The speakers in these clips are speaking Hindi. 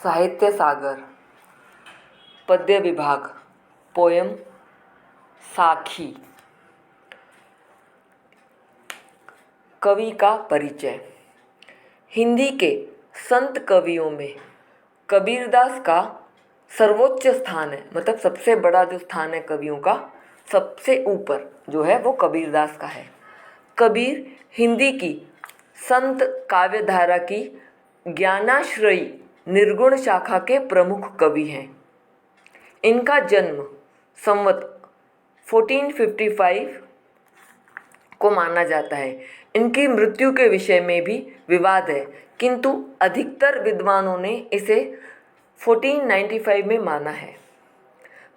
साहित्य सागर पद्य विभाग पोयम साखी। कवि का परिचय। हिंदी के संत कवियों में कबीरदास का सर्वोच्च स्थान है, मतलब सबसे बड़ा जो स्थान है कवियों का, सबसे ऊपर जो है वो कबीरदास का है। कबीर हिंदी की संत काव्यधारा की ज्ञानाश्रयी निर्गुण शाखा के प्रमुख कवि हैं। इनका जन्म संवत 1455 को माना जाता है। इनकी मृत्यु के विषय में भी विवाद है, किंतु अधिकतर विद्वानों ने इसे 1495 में माना है।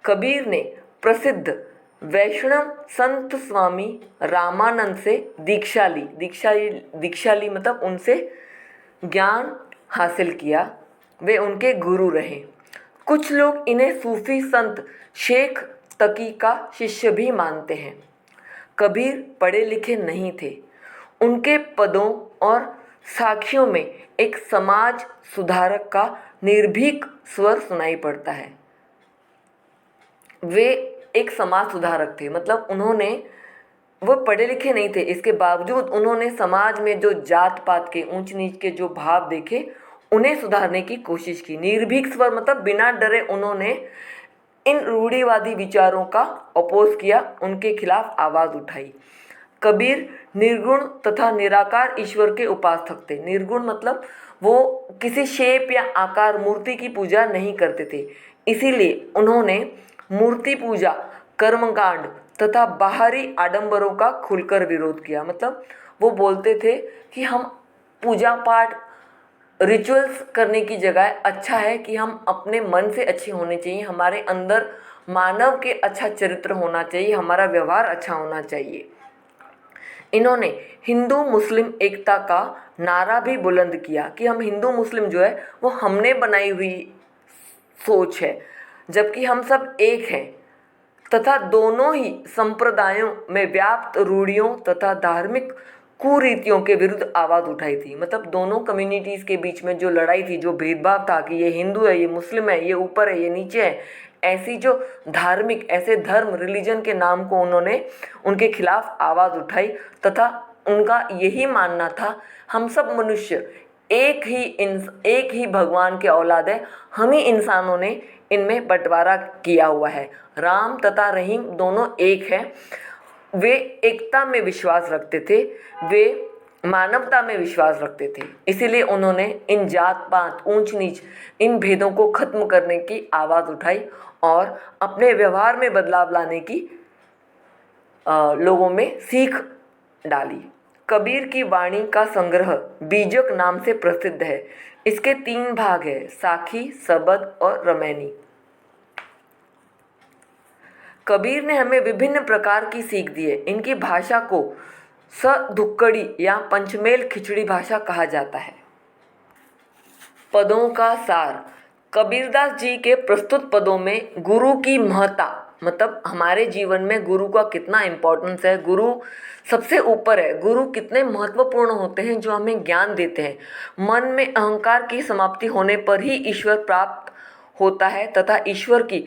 कबीर ने प्रसिद्ध वैष्णव संत स्वामी रामानंद से दीक्षा ली मतलब उनसे ज्ञान हासिल किया। वे उनके गुरु रहे। कुछ लोग इन्हें सूफी संत शेख तकी का शिष्य भी मानते हैं। कबीर पढ़े लिखे नहीं थे। उनके पदों और साखियों में एक समाज सुधारक का निर्भीक स्वर सुनाई पड़ता है। वे एक समाज सुधारक थे, मतलब वो पढ़े लिखे नहीं थे, इसके बावजूद उन्होंने समाज में जो जात पात के ऊंच नीच के जो भाव देखे उन्हें सुधारने की कोशिश की। निर्भीक स्वर मतलब बिना डरे उन्होंने इन रूढ़िवादी विचारों का अपोज किया, उनके खिलाफ आवाज़ उठाई। कबीर निर्गुण तथा निराकार ईश्वर के उपासक थे। निर्गुण मतलब वो किसी शेप या आकार मूर्ति की पूजा नहीं करते थे, इसीलिए उन्होंने मूर्ति पूजा, कर्मकांड तथा बाहरी आडंबरों का खुलकर विरोध किया। मतलब वो बोलते थे कि हम पूजा पाठ रिचुअल्स करने की जगह अच्छा है कि हम अपने मन से अच्छे होने चाहिए, हमारे अंदर मानव के अच्छा चरित्र होना चाहिए, हमारा व्यवहार अच्छा होना चाहिए। इन्होंने हिंदू मुस्लिम एकता का नारा भी बुलंद किया कि हम हिंदू मुस्लिम जो है वो हमने बनाई हुई सोच है, जबकि हम सब एक हैं, तथा दोनों ही संप्रदायों में व्याप्त रूढ़ियों तथा धार्मिक कुरीतियों के विरुद्ध आवाज़ उठाई थी। मतलब दोनों कम्युनिटीज़ के बीच में जो लड़ाई थी, जो भेदभाव था कि ये हिंदू है, ये मुस्लिम है, ये ऊपर है, ये नीचे है, ऐसी जो धार्मिक ऐसे धर्म रिलीजन के नाम को उन्होंने उनके खिलाफ आवाज़ उठाई, तथा उनका यही मानना था हम सब मनुष्य एक ही भगवान के औलाद है, हम ही इंसानों ने इनमें बंटवारा किया हुआ है, राम तथा रहीम दोनों एक हैं। वे एकता में विश्वास रखते थे, वे मानवता में विश्वास रखते थे, इसीलिए उन्होंने इन जात पात ऊंच नीच इन भेदों को खत्म करने की आवाज़ उठाई और अपने व्यवहार में बदलाव लाने की लोगों में सीख डाली। कबीर की वाणी का संग्रह बीजक नाम से प्रसिद्ध है। इसके 3 भाग हैं, साखी, सबद और रमैनी। कबीर ने हमें विभिन्न प्रकार की सीख दी है। इनकी भाषा को सधुक्कड़ी या पंचमेल खिचड़ी भाषा कहा जाता है। पदों का सार। कबीरदास जी के प्रस्तुत पदों में गुरु की महत्ता, मतलब हमारे जीवन में गुरु का कितना इम्पोर्टेंस है, गुरु सबसे ऊपर है, गुरु कितने महत्वपूर्ण होते हैं जो हमें ज्ञान देते हैं। मन में अहंकार की समाप्ति होने पर ही ईश्वर प्राप्त होता है तथा ईश्वर की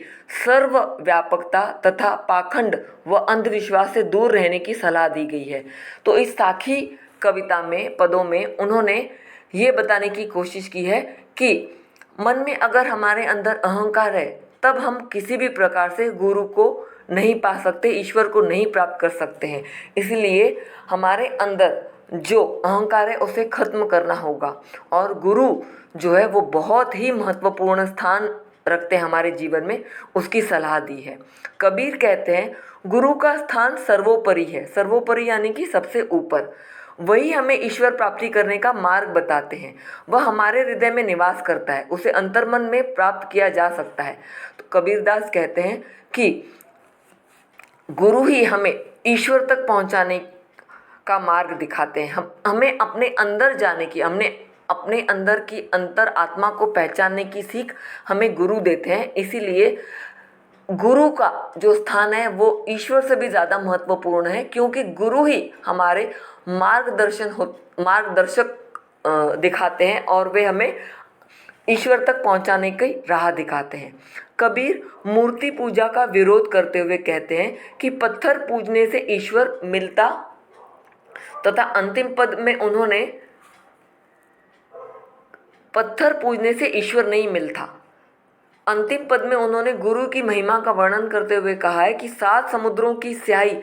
सर्वव्यापकता तथा पाखंड व अंधविश्वास से दूर रहने की सलाह दी गई है। तो इस साखी कविता में पदों में उन्होंने ये बताने की कोशिश की है कि मन में अगर हमारे अंदर अहंकार है तब हम किसी भी प्रकार से गुरु को नहीं पा सकते, ईश्वर को नहीं प्राप्त कर सकते हैं। इसलिए हमारे अंदर जो अहंकार है उसे खत्म करना होगा और गुरु जो है वो बहुत ही महत्वपूर्ण स्थान रखते हैं हमारे जीवन में, उसकी सलाह दी है। कबीर कहते हैं गुरु का स्थान सर्वोपरि है। सर्वोपरि यानी कि सबसे ऊपर, वही हमें ईश्वर प्राप्ति करने का मार्ग बताते हैं। वह हमारे हृदय में निवास करता है, उसे अंतर्मन में प्राप्त किया जा सकता है। तो कबीरदास कहते हैं कि गुरु ही हमें ईश्वर तक पहुंचाने का मार्ग दिखाते हैं। हमें अपने अंदर जाने की, अपने अंदर की अंतर आत्मा को पहचानने की सीख हमें गुरु देते हैं। इसीलिए गुरु का जो स्थान है वो ईश्वर से भी ज़्यादा महत्वपूर्ण है, क्योंकि गुरु ही हमारे मार्गदर्शक दिखाते हैं और वे हमें ईश्वर तक पहुंचाने की राह दिखाते हैं। कबीर मूर्ति पूजा का विरोध करते हुए कहते हैं कि पत्थर पूजने से ईश्वर मिलता, तथा अंतिम पद में उन्होंने पत्थर पूजने से ईश्वर नहीं मिलता। अंतिम पद में उन्होंने गुरु की महिमा का वर्णन करते हुए कहा है कि 7 समुद्रों की स्याही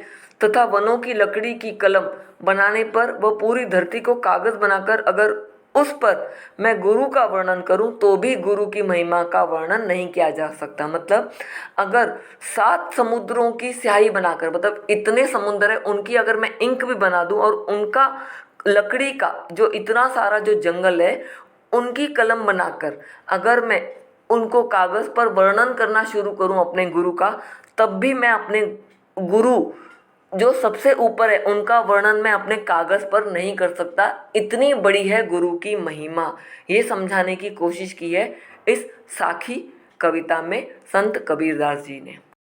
तथा वनों की लकड़ी की कलम बनाने पर वह पूरी धरती को कागज बनाकर अगर उस पर मैं गुरु का वर्णन करूं तो भी गुरु की महिमा का वर्णन नहीं किया जा सकता। मतलब अगर 7 समुद्रों की स्याही बनाकर, मतलब इतने समुद्र है उनकी अगर मैं इंक भी बना दूं और उनका लकड़ी का जो इतना सारा जो जंगल है उनकी कलम बनाकर अगर मैं उनको कागज़ पर वर्णन करना शुरू करूं अपने गुरु का, तब भी मैं अपने गुरु जो सबसे ऊपर है उनका वर्णन मैं अपने कागज़ पर नहीं कर सकता। इतनी बड़ी है गुरु की महिमा। ये समझाने की कोशिश की है इस साखी कविता में संत कबीरदास जी ने।